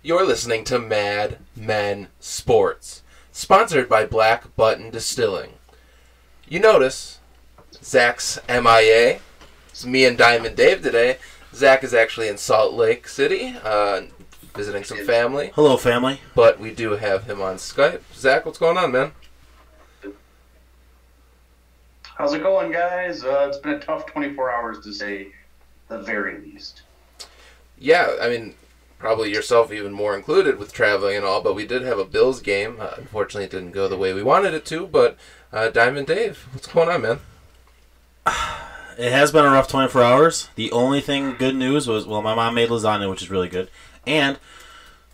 You're listening to Mad Men Sports, sponsored by Black Button Distilling. You notice, Zack's MIA. It's me and Diamond Dave today. Zack is actually in Salt Lake City, visiting some family. Hello, family. But we do have him on Skype. Zack, what's going on, man? How's it going, guys? It's been a tough 24 hours to say the very least. Yeah, I mean, probably yourself even more included with traveling and all, but we did have a Bills game. Unfortunately, it didn't go the way we wanted it to, but Diamond Dave, what's going on, man? It has been a rough 24 hours. The only thing good news was, well, my mom made lasagna, which is really good, and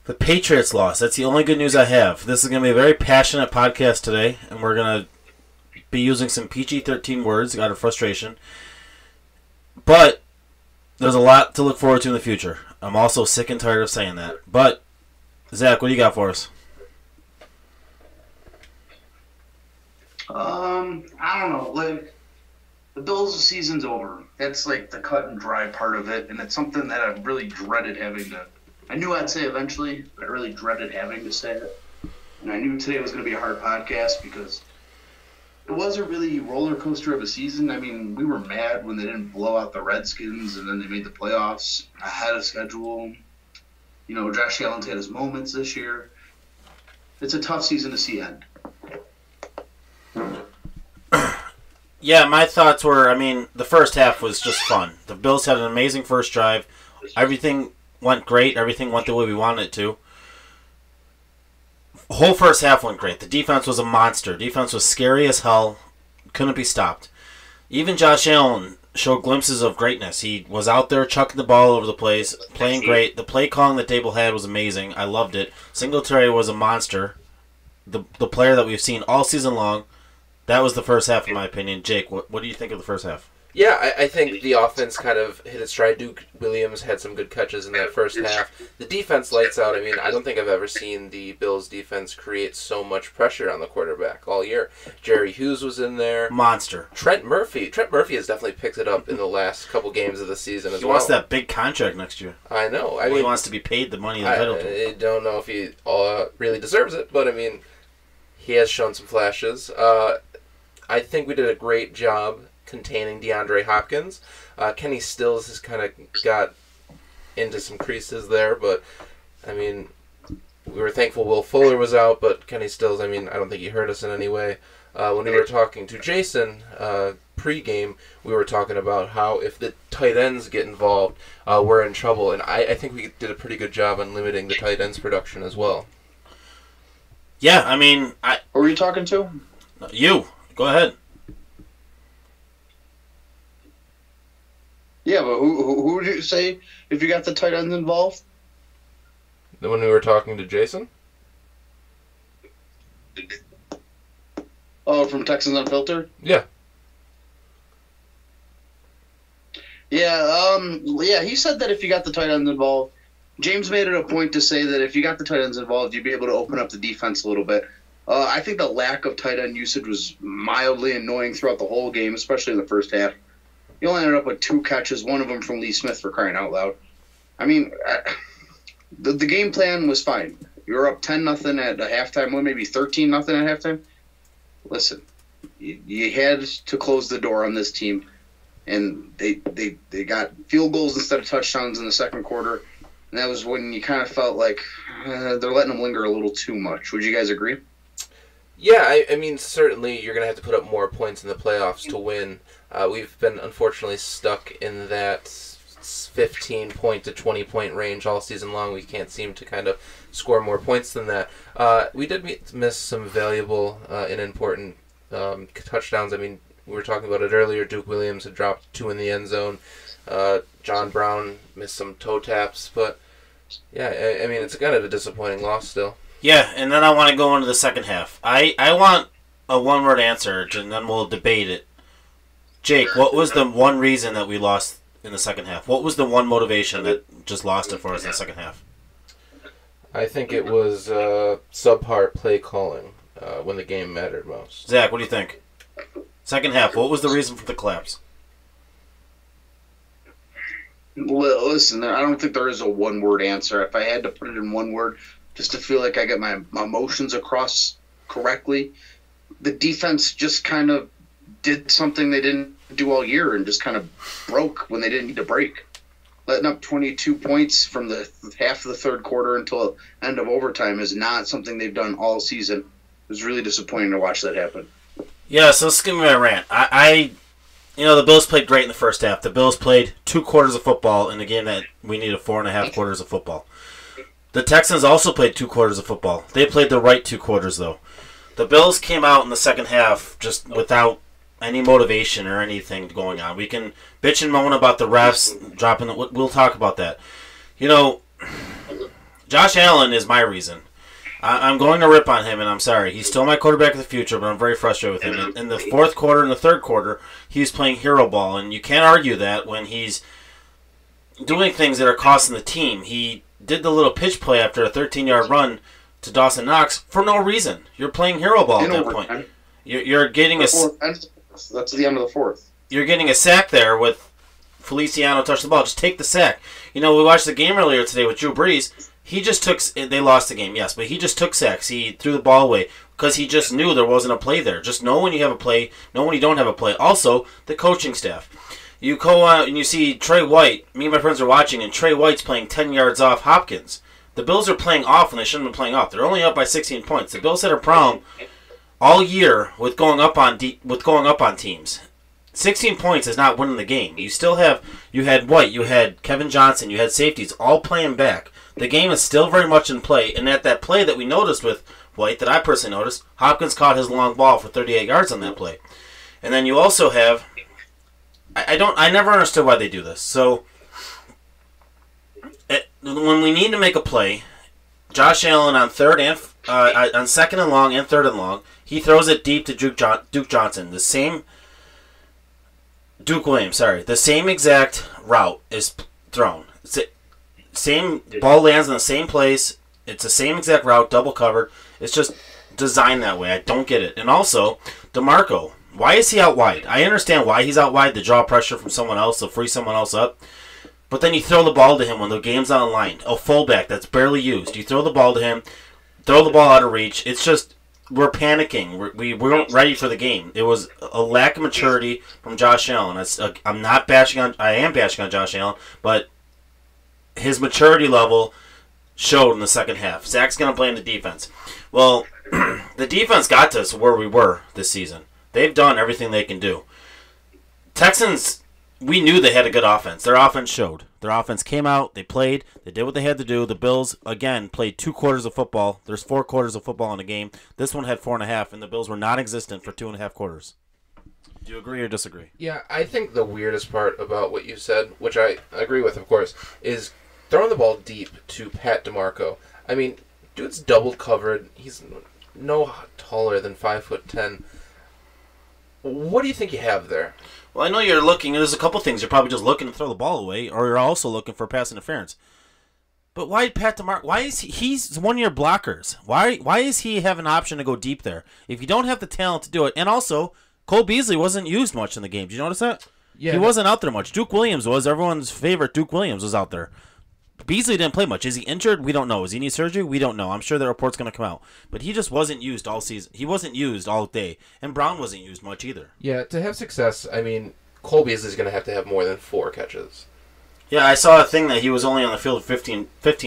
the Patriots lost. That's the only good news I have. This is going to be a very passionate podcast today, and we're going to be using some PG-13 words out of frustration. But there's a lot to look forward to in the future. I'm also sick and tired of saying that. But, Zach, what do you got for us? I don't know. Like, the Bills' season's over. That's like the cut and dry part of it, and it's something that I really dreaded having to. I knew I'd say eventually, but I really dreaded having to say it. And I knew today was going to be a hard podcast because it was a really roller coaster of a season. I mean, we were mad when they didn't blow out the Redskins, and then they made the playoffs ahead of schedule. You know, Josh Allen's had his moments this year. It's a tough season to see end. Yeah, my thoughts were, I mean, the first half was just fun. The Bills had an amazing first drive. Everything went great. Everything went the way we wanted it to. The whole first half went great. The defense was a monster. Defense was scary as hell. Couldn't be stopped. Even Josh Allen showed glimpses of greatness. He was out there chucking the ball over the place, playing great. The play calling that Dable had was amazing. I loved it. Singletary was a monster. The player that we've seen all season long. That was the first half, in my opinion. Jake, what do you think of the first half? Yeah, I think the offense kind of hit its stride. Duke Williams had some good catches in that first half. The defense lights out. I mean, I don't think I've ever seen the Bills' defense create so much pressure on the quarterback all year. Jerry Hughes was in there. Monster. Trent Murphy has definitely picked it up in the last couple games of the season as well. He wants that big contract next year. I know. He wants to be paid the money entitled to. I don't know if he really deserves it, but I mean, he has shown some flashes. I think we did a great job containing DeAndre Hopkins. Kenny Stills has kind of got into some creases there, but, I mean, we were thankful Will Fuller was out, but Kenny Stills, I mean, I don't think he hurt us in any way. When we were talking to Jason pre-game, we were talking about how if the tight ends get involved, we're in trouble, and I think we did a pretty good job on limiting the tight ends production as well. Yeah, I mean... Who were you talking to? You. Go ahead. Yeah, but who would you say if you got the tight ends involved? When we were talking to Jason? Oh, from Texans Unfiltered? Yeah. Yeah, he said that if you got the tight ends involved, James made it a point to say that if you got the tight ends involved, you'd be able to open up the defense a little bit. I think the lack of tight end usage was mildly annoying throughout the whole game, especially in the first half. You only ended up with 2 catches, one of them from Lee Smith for crying out loud. I mean, the game plan was fine. You were up 10-0 at a halftime, maybe 13-0 at halftime. Listen, you had to close the door on this team, and they got field goals instead of touchdowns in the second quarter, and that was when you kind of felt like they're letting them linger a little too much. Would you guys agree? Yeah, I mean, certainly you're going to have to put up more points in the playoffs to win. We've been, unfortunately, stuck in that 15-point to 20-point range all season long. We can't seem to kind of score more points than that. We did miss some valuable and important touchdowns. I mean, we were talking about it earlier. Duke Williams had dropped 2 in the end zone. John Brown missed some toe taps. But, yeah, I mean, it's kind of a disappointing loss still. Yeah, and then I want to go into the second half. I want a one-word answer, and then we'll debate it. Jake, what was the one reason that we lost in the second half? What was the one motivation that just lost it for us in the second half? I think it was subpar play calling when the game mattered most. Zach, what do you think? Second half, what was the reason for the collapse? Listen, I don't think there is a one-word answer. If I had to put it in one word, just to feel like I get my emotions across correctly, the defense just kind of did something they didn't do all year and just kind of broke when they didn't need to break. Letting up 22 points from the half of the third quarter until end of overtime is not something they've done all season. It was really disappointing to watch that happen. Yeah, so let's give me my rant. The Bills played great in the first half. The Bills played 2 quarters of football in a game that we needed 4.5 quarters of football. The Texans also played 2 quarters of football. They played the right 2 quarters, though. The Bills came out in the second half just without any motivation or anything going on. We can bitch and moan about the refs dropping the... We'll talk about that. Josh Allen is my reason. I'm going to rip on him, and I'm sorry. He's still my quarterback of the future, but I'm very frustrated with him. In the fourth quarter and the third quarter, he's playing hero ball, and you can't argue that when he's doing things that are costing the team. He did the little pitch play after a 13-yard run to Dawson Knox for no reason. You're playing hero ball at that point. You're getting a... That's the end of the fourth. You're getting a sack there with Feliciano touch the ball. Just take the sack. We watched the game earlier today with Drew Brees. He just took... They lost the game, yes, but he just took sacks. He threw the ball away because he just knew there wasn't a play there. Just know when you have a play, know when you don't have a play. Also, the coaching staff. You go out and you see Trey White. Me and my friends are watching, and Trey White's playing 10 yards off Hopkins. The Bills are playing off when they shouldn't have been playing off. They're only up by 16 points. The Bills had a problem all year with going up on teams. 16 points is not winning the game. You had White, you had Kevin Johnson, you had safeties all playing back. The game is still very much in play, and at that play that we noticed with White, that I personally noticed, Hopkins caught his long ball for 38 yards on that play. And then you also have... I never understood why they do this. So, when we need to make a play, Josh Allen on second and long and third and long, he throws it deep to Duke Johnson. Duke Williams, the same exact route is thrown. Same ball lands in the same place. It's the same exact route, double covered. It's just designed that way. I don't get it. And also, DeMarco, why is he out wide? I understand why he's out wide, to draw pressure from someone else, to free someone else up. But then you throw the ball to him when the game's on the line. A fullback that's barely used. You throw the ball to him, throw the ball out of reach. It's just, we're panicking. We weren't ready for the game. It was a lack of maturity from Josh Allen. I am bashing on Josh Allen, but his maturity level showed in the second half. Zack's going to blame the defense. Well, the defense got us where we were this season. They've done everything they can do. Texans, we knew they had a good offense. Their offense showed. Their offense came out, they played, they did what they had to do. The Bills, again, played 2 quarters of football. There's 4 quarters of football in a game. This one had 4.5, and the Bills were non-existent for 2.5 quarters. Do you agree or disagree? Yeah, I think the weirdest part about what you said, which I agree with, of course, is throwing the ball deep to Pat DeMarco. I mean, dude's double covered. He's no taller than 5'10". What do you think you have there? Well, I know you're looking. There's a couple things. You're probably just looking to throw the ball away, or you're also looking for pass interference. But why Pat DeMarco? Why is he's one of your blockers? Why is he have an option to go deep there? If you don't have the talent to do it, and also Cole Beasley wasn't used much in the game. Did you notice that? Yeah, he wasn't out there much. Duke Williams was everyone's favorite. Duke Williams was out there. Beasley didn't play much. Is he injured? We don't know. Is he need surgery? We don't know. I'm sure the report's going to come out. But he just wasn't used all season. He wasn't used all day. And Brown wasn't used much either. Yeah, to have success, I mean, Cole Beasley's going to have more than 4 catches. Yeah, I saw a thing that he was only on the field 15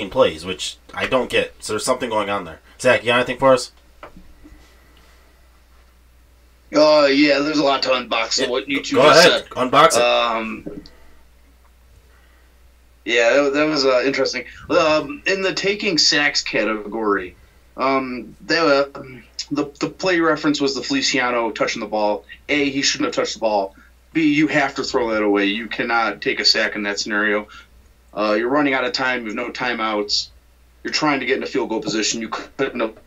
plays, which I don't get. So there's something going on there. Zach, you got anything for us? Yeah, there's a lot to unbox of what you two just said. Unbox it. Yeah, that was interesting. In the taking sacks category, the play reference was the Feliciano touching the ball. A, he shouldn't have touched the ball. B, you have to throw that away. You cannot take a sack in that scenario. You're running out of time. You have no timeouts. You're trying to get in a field goal position. You couldn't have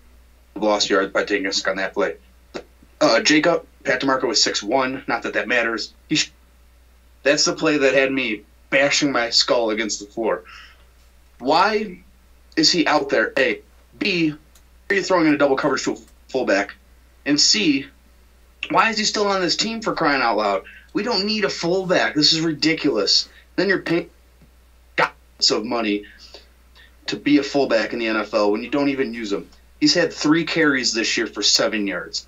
lost yards by taking a sack on that play. Jacob, Pat DeMarco was 6'1". Not that matters. That's the play that had me bashing my skull against the floor. Why is he out there? A. B, are you throwing in a double coverage to a fullback? And C, why is he still on this team, for crying out loud? We don't need a fullback. This is ridiculous. Then you're paying of money to be a fullback in the NFL when you don't even use him. He's had 3 carries this year for 7 yards.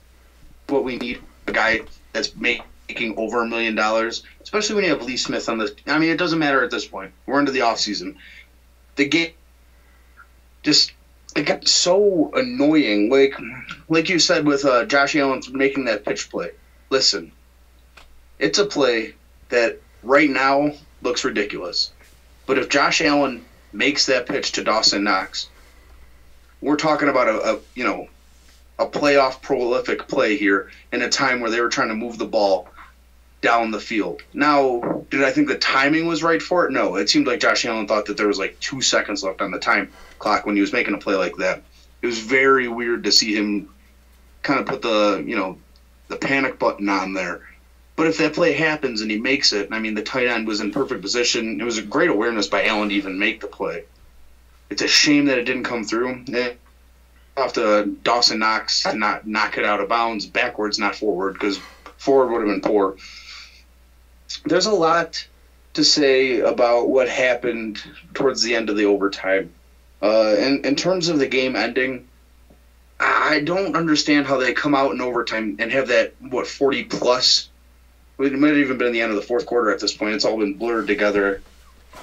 What we need, a guy that's making over $1 million, especially when you have Lee Smith on the. I mean, it doesn't matter at this point. We're into the offseason. The game it got so annoying. Like you said with Josh Allen making that pitch play. Listen, it's a play that right now looks ridiculous. But if Josh Allen makes that pitch to Dawson Knox, we're talking about a playoff prolific play here in a time where they were trying to move the ball down the field. Now, did I think the timing was right for it? No. It seemed like Josh Allen thought that there was like 2 seconds left on the time clock when he was making a play like that. It was very weird to see him kind of put the panic button on there. But if that play happens and he makes it, I mean, the tight end was in perfect position. It was a great awareness by Allen to even make the play. It's a shame that it didn't come through. Off to Dawson Knox to not knock it out of bounds backwards, not forward, because forward would have been poor. There's a lot to say about what happened towards the end of the overtime. In terms of the game ending, I don't understand how they come out in overtime and have that, 40-plus? It might have even been the end of the fourth quarter at this point. It's all been blurred together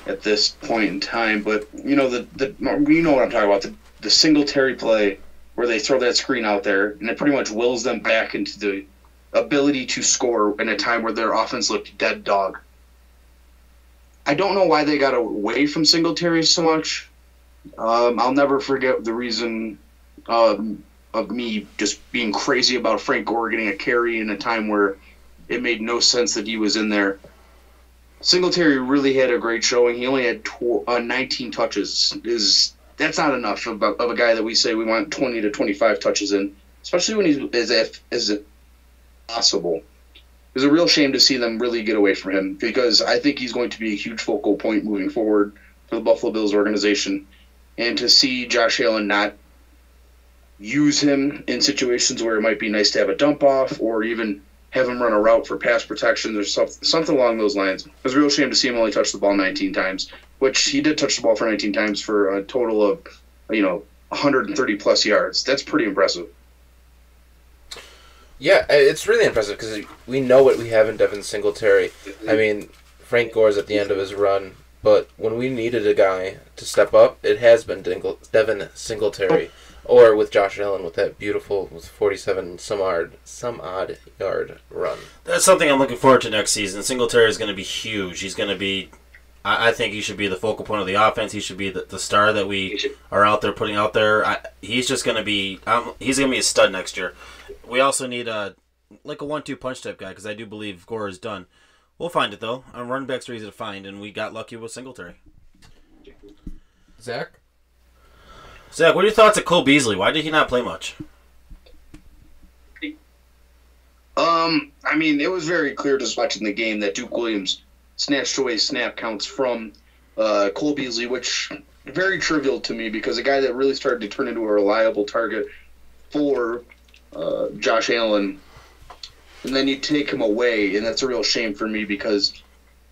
at this point in time. But, you know what I'm talking about, the Singletary play where they throw that screen out there, and it pretty much wills them back into the ability to score in a time where their offense looked dead dog. I don't know why they got away from Singletary so much. I'll never forget the reason of me just being crazy about Frank Gore getting a carry in a time where it made no sense that he was in there. Singletary really had a great showing. He only had 19 touches. That's not enough of a guy that we say we want 20 to 25 touches in, especially when he's as possible. It was a real shame to see them really get away from him because I think he's going to be a huge focal point moving forward for the Buffalo Bills organization. And to see Josh Allen not use him in situations where it might be nice to have a dump off or even have him run a route for pass protection or something along those lines. It was a real shame to see him only touch the ball 19 times, which he did touch the ball for 19 times for a total of, 130-plus yards. That's pretty impressive. Yeah, it's really impressive because we know what we have in Devin Singletary. I mean, Frank Gore's at the end of his run, but when we needed a guy to step up, it has been Devin Singletary. Or with Josh Allen with that beautiful 47 some odd yard run. That's something I'm looking forward to next season. Singletary is going to be huge. He's going to be, I think he should be the focal point of the offense. He should be the star that we are out there putting out there. He's just going to be, he's going to be a stud next year. We also need a 1-2 punch type guy because I do believe Gore is done. We'll find it though. Our running backs are easy to find, and we got lucky with Singletary. Zack, what are your thoughts of Cole Beasley? Why did he not play much? I mean, it was very clear just watching the game that Duke Williams snatched away snap counts from Cole Beasley, which very trivial to me because a guy that really started to turn into a reliable target for Josh Allen, and then you take him away, and that's a real shame for me because,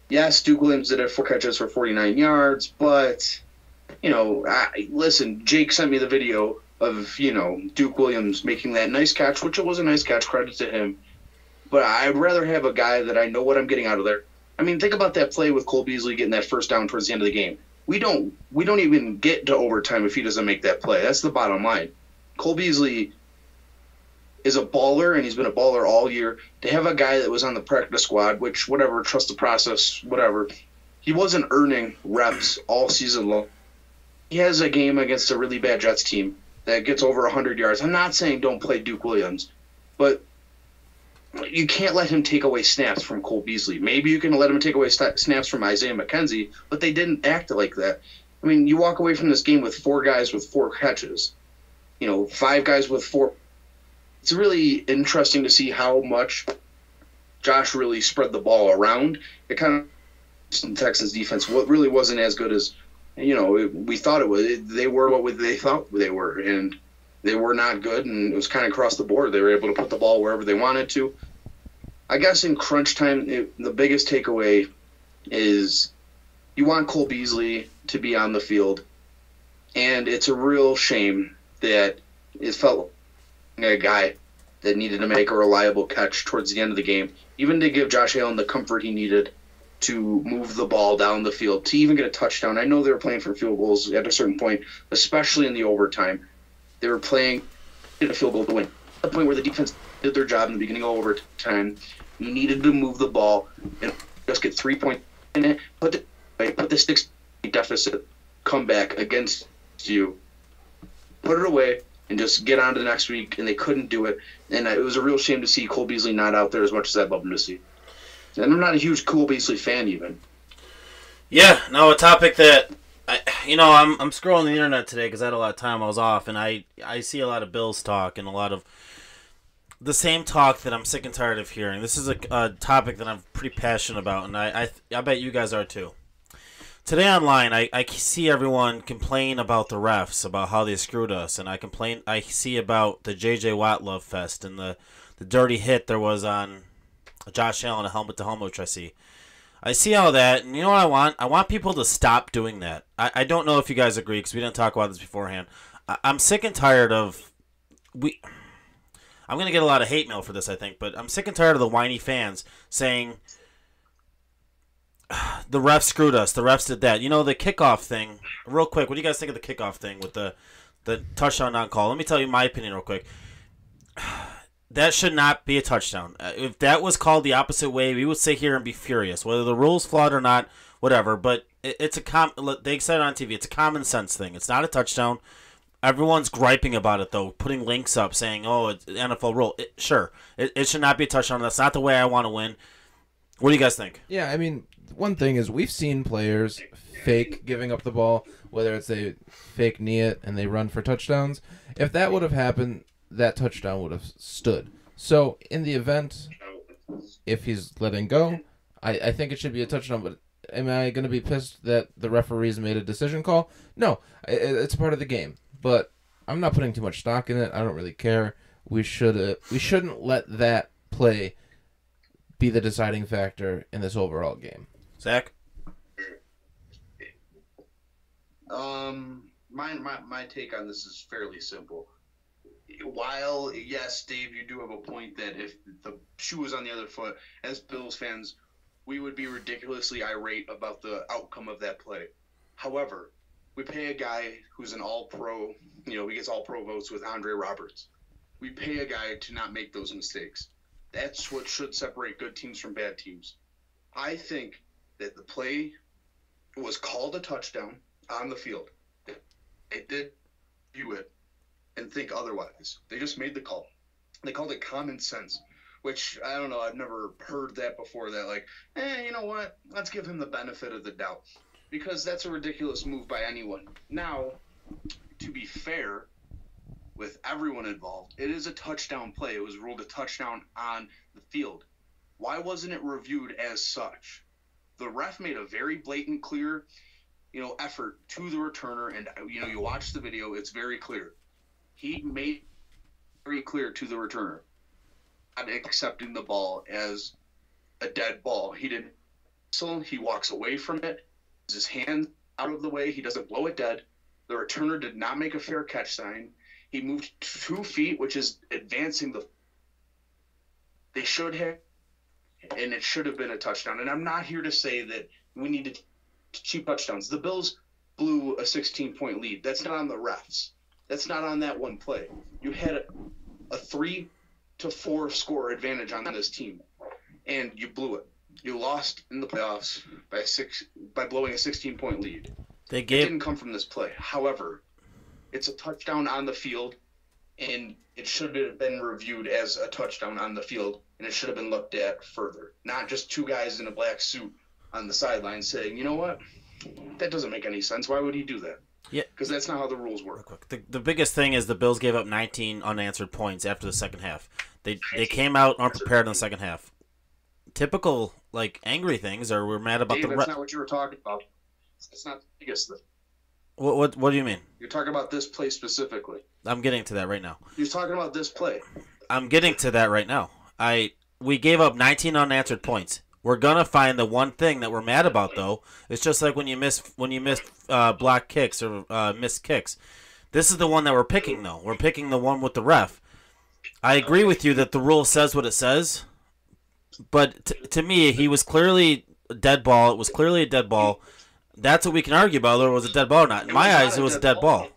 yes, Duke Williams did have 4 catches for 49 yards, but... listen, Jake sent me the video of, Duke Williams making that nice catch, which it was a nice catch, credit to him. But I'd rather have a guy that I know what I'm getting out of there. I mean, think about that play with Cole Beasley getting that first down towards the end of the game. We don't even get to overtime if he doesn't make that play. That's the bottom line. Cole Beasley is a baller, and he's been a baller all year. To have a guy that was on the practice squad, which, whatever, trust the process, whatever, he wasn't earning reps all season long. He has a game against a really bad Jets team that gets over 100 yards. I'm not saying don't play Duke Williams, but you can't let him take away snaps from Cole Beasley. Maybe you can let him take away snaps from Isaiah McKenzie, but they didn't act like that. I mean, you walk away from this game with 4 guys with 4 catches, 5 guys with 4. It's really interesting to see how much Josh really spread the ball around. It kind of the Texans defense really wasn't as good as we thought it was. They were what they thought they were, and they were not good, and it was kind of across the board. They were able to put the ball wherever they wanted to. I guess in crunch time, the biggest takeaway is you want Cole Beasley to be on the field, and it's a real shame that it felt like a guy that needed to make a reliable catch towards the end of the game, even to give Josh Allen the comfort he needed to move the ball down the field, to even get a touchdown. I know they were playing for field goals at a certain point, especially in the overtime. They were playing a field goal to win. At the point where the defense did their job in the beginning of overtime, you needed to move the ball and just get 3 points in it, put the 6 deficit comeback against you, put it away, and just get on to the next week, and they couldn't do it. And it was a real shame to see Cole Beasley not out there as much as I'd love him to see. And I'm not a huge Cole Beasley fan even. Yeah, no, a topic that, I'm scrolling the internet today because I had a lot of time. I was off, and I see a lot of Bills talk and a lot of the same talk that I'm sick and tired of hearing. This is a topic that I'm pretty passionate about, and I bet you guys are too. Today online, I see everyone complain about the refs, about how they screwed us, and I see about the J.J. Watt love fest and the dirty hit there was on Josh Allen, a helmet-to-helmet, which I see all that, and you know what I want? I want people to stop doing that. I don't know if you guys agree, because we didn't talk about this beforehand. I'm sick and tired of... I'm going to get a lot of hate mail for this, I think, but I'm sick and tired of the whiny fans saying... The refs screwed us. The refs did that. You know, the kickoff thing, real quick, what do you guys think of the kickoff thing with the touchdown non-call? Let me tell you my opinion real quick. That should not be a touchdown. If that was called the opposite way, we would sit here and be furious. Whether the rule's flawed or not, whatever. But they said it on TV. It's a common sense thing. It's not a touchdown. Everyone's griping about it, though, putting links up saying, oh, it's NFL rule. Sure, it should not be a touchdown. That's not the way I want to win. What do you guys think? Yeah, I mean, one thing is we've seen players fake giving up the ball, whether it's they fake knee it and they run for touchdowns. If that would have happened, that touchdown would have stood. So in the event, if he's letting go, I think it should be a touchdown. But am I going to be pissed that the referees made a decision call? No, it's a part of the game. But I'm not putting too much stock in it. I don't really care. We shouldn't let that play be the deciding factor in this overall game. Zach? My take on this is fairly simple. While, yes, Dave, you do have a point that if the shoe was on the other foot, as Bills fans, we would be ridiculously irate about the outcome of that play. However, we pay a guy who's an all-pro, he gets all-pro votes with Andre Roberts. We pay a guy to not make those mistakes. That's what should separate good teams from bad teams. I think that the play was called a touchdown on the field. They did view it and think otherwise. They just made the call. They called it common sense, which, I don't know, I've never heard that before, that like, you know what, let's give him the benefit of the doubt, because that's a ridiculous move by anyone. Now, to be fair, with everyone involved, it is a touchdown play. It was ruled a touchdown on the field. Why wasn't it reviewed as such? The ref made a very blatant, clear, effort to the returner, and you watch the video, it's very clear. He made very clear to the returner, not accepting the ball as a dead ball. He didn't. So he walks away from it, his hand out of the way. He doesn't blow it dead. The returner did not make a fair catch sign. He moved 2 feet, which is advancing the. They should have, and it should have been a touchdown. And I'm not here to say that we need to cheap touchdowns. The Bills blew a 16-point lead. That's not on the refs. That's not on that one play. You had a 3-4 score advantage on this team, and you blew it. You lost in the playoffs by blowing a 16-point lead. It didn't come from this play. However, it's a touchdown on the field, and it should have been reviewed as a touchdown on the field, and it should have been looked at further. Not just 2 guys in a black suit on the sideline saying, you know what, that doesn't make any sense. Why would he do that? Yeah, because that's not how the rules work. The biggest thing is the Bills gave up 19 unanswered points after the second half. They came out unprepared in the second half. Typical, angry things, or we're mad about Dave, that's not what you were talking about. It's not the biggest thing. What do you mean? You're talking about this play specifically. I'm getting to that right now. You're talking about this play. I'm getting to that right now. We gave up 19 unanswered points. We're gonna find the one thing that we're mad about, though. It's just like when you miss block kicks or missed kicks. This is the one that we're picking, though. We're picking the one with the ref. I agree with you that the rule says what it says, but to me, he was clearly a dead ball. It was clearly a dead ball. That's what we can argue about, whether it was a dead ball or not. In my eyes, it was a dead ball.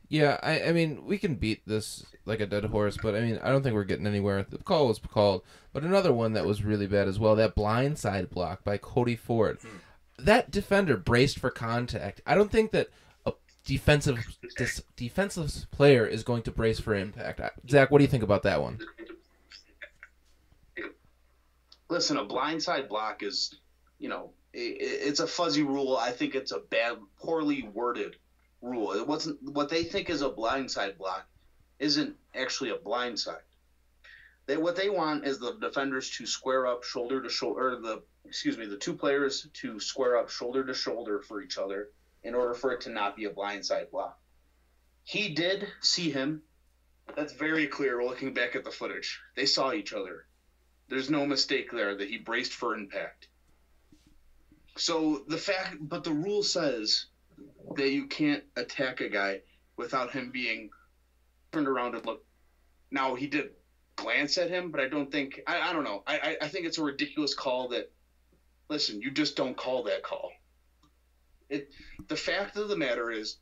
Yeah, I mean, we can beat this like a dead horse, but I mean, I don't think we're getting anywhere. The call was called, but another one that was really bad as well, that blindside block by Cody Ford. That defender braced for contact. I don't think that a defensive player is going to brace for impact. Zach, what do you think about that one? Listen, a blindside block is, it's a fuzzy rule. I think it's a poorly worded rule. It wasn't what they think is a blindside block isn't actually a blindside. What they want is the defenders to square up shoulder to shoulder, or the two players to square up shoulder to shoulder for each other in order for it to not be a blindside block. He did see him. That's very clear looking back at the footage. They saw each other. There's no mistake there that he braced for impact. So but the rule says that you can't attack a guy without him being turned around and look. Now, he did glance at him, but I don't think, I don't know. I think it's a ridiculous call that, listen, you just don't call that call. The fact of the matter is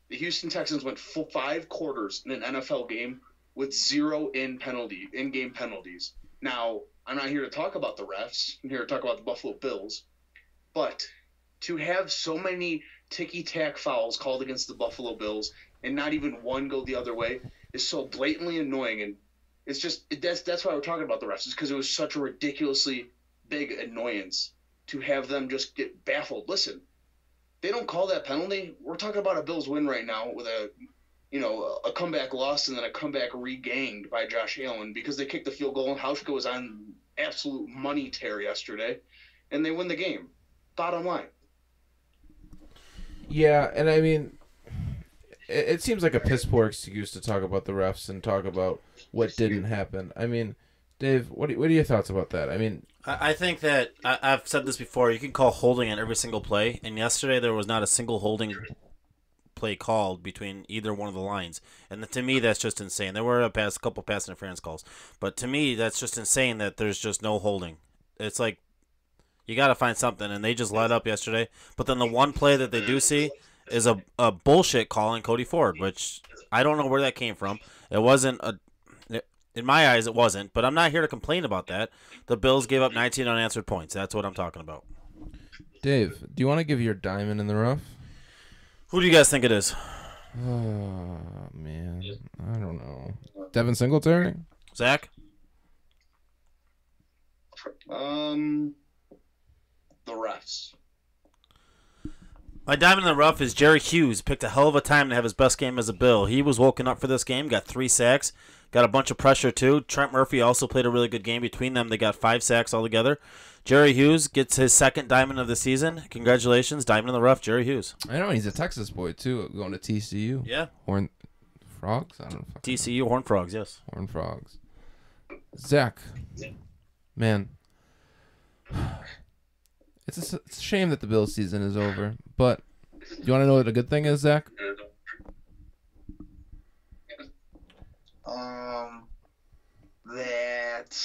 the Houston Texans went 5 quarters in an NFL game with 0 in-game penalties. Now, I'm not here to talk about the refs. I'm here to talk about the Buffalo Bills. But to have so many ticky-tack fouls called against the Buffalo Bills and not even one go the other way is so blatantly annoying. And it's just that's why we're talking about the refs, is because it was such a ridiculously big annoyance to have them just get baffled. Listen, they don't call that penalty. We're talking about a Bills win right now with a comeback loss and then a comeback regained by Josh Allen because they kicked the field goal and Hauschka was on absolute money tear yesterday, and they win the game. Bottom line. Yeah, and I mean, it seems like a piss poor excuse to talk about the refs and talk about what didn't happen. I mean, Dave, what are your thoughts about that? I mean, I think that I've said this before. You can call holding on every single play, and yesterday there was not a single holding play called between either one of the lines, and to me that's just insane. There were a couple pass interference calls, but to me that's just insane that there's just no holding. It's like you got to find something, and they just let up yesterday. But then the one play that they do see is a bullshit call on Cody Ford, which I don't know where that came from. It wasn't in my eyes, it wasn't, but I'm not here to complain about that. The Bills gave up 19 unanswered points. That's what I'm talking about. Dave, do you want to give your diamond in the rough? Who do you guys think it is? Oh, man. I don't know. Devin Singletary? Zach? The refs. My diamond in the rough is Jerry Hughes. Picked a hell of a time to have his best game as a Bill. He was woken up for this game, got 3 sacks, got a bunch of pressure too. Trent Murphy also played a really good game. Between them, they got 5 sacks altogether. Jerry Hughes gets his 2nd diamond of the season. Congratulations, diamond in the rough, Jerry Hughes. I know, he's a Texas boy too, going to TCU. Yeah. Horn Frogs? I don't know. TCU Horned Frogs, yes. Horned Frogs. Zach, man. It's a shame that the Bills season is over, but do you want to know what a good thing is, Zach? That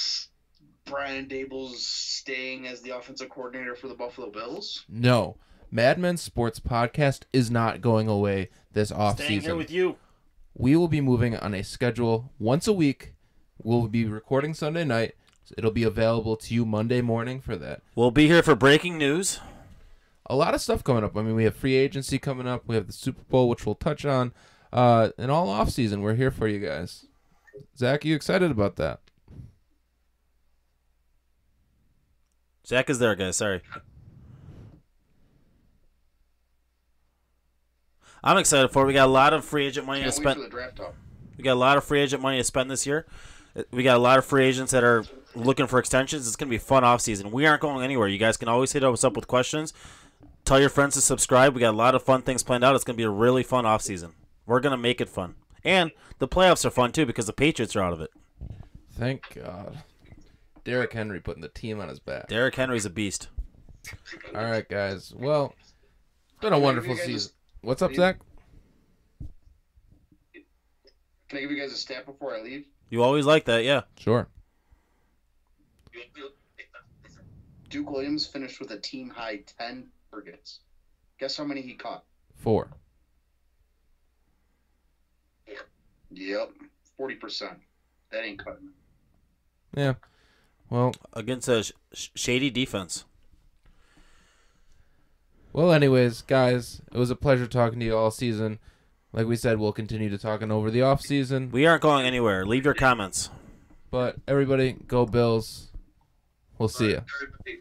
Brian Dable's staying as the offensive coordinator for the Buffalo Bills? No. Mad Men Sports Podcast is not going away this offseason. Staying here with you. We will be moving on a schedule once a week. We'll be recording Sunday night. It'll be available to you Monday morning for that. We'll be here for breaking news. A lot of stuff coming up. I mean, we have free agency coming up. We have the Super Bowl, which we'll touch on. And all off season, we're here for you guys. Zach, are you excited about that? Zach is there, guys. Sorry. I'm excited for it. We got a lot of free agent money to spend. For the draft talk. We got a lot of free agent money to spend this year. We got a lot of free agents that are looking for extensions. It's going to be a fun offseason. We aren't going anywhere. You guys can always hit us up with questions. Tell your friends to subscribe. We got a lot of fun things planned out. It's going to be a really fun offseason. We're going to make it fun. And the playoffs are fun, too, because the Patriots are out of it. Thank God. Derrick Henry putting the team on his back. Derrick Henry's a beast. All right, guys. Well, it's been a wonderful season. What's up, Zach? Can I give you guys a stat before I leave? You always like that, yeah. Sure. Duke Williams finished with a team-high 10 targets. Guess how many he caught? 4. Yep, 40%. That ain't cutting it. Yeah. Well, Against a shady defense. Well, anyways, guys, it was a pleasure talking to you all season. Like we said, we'll continue to talking over the off season. We aren't going anywhere. Leave your comments. But everybody, go Bills. We'll see you. Everybody,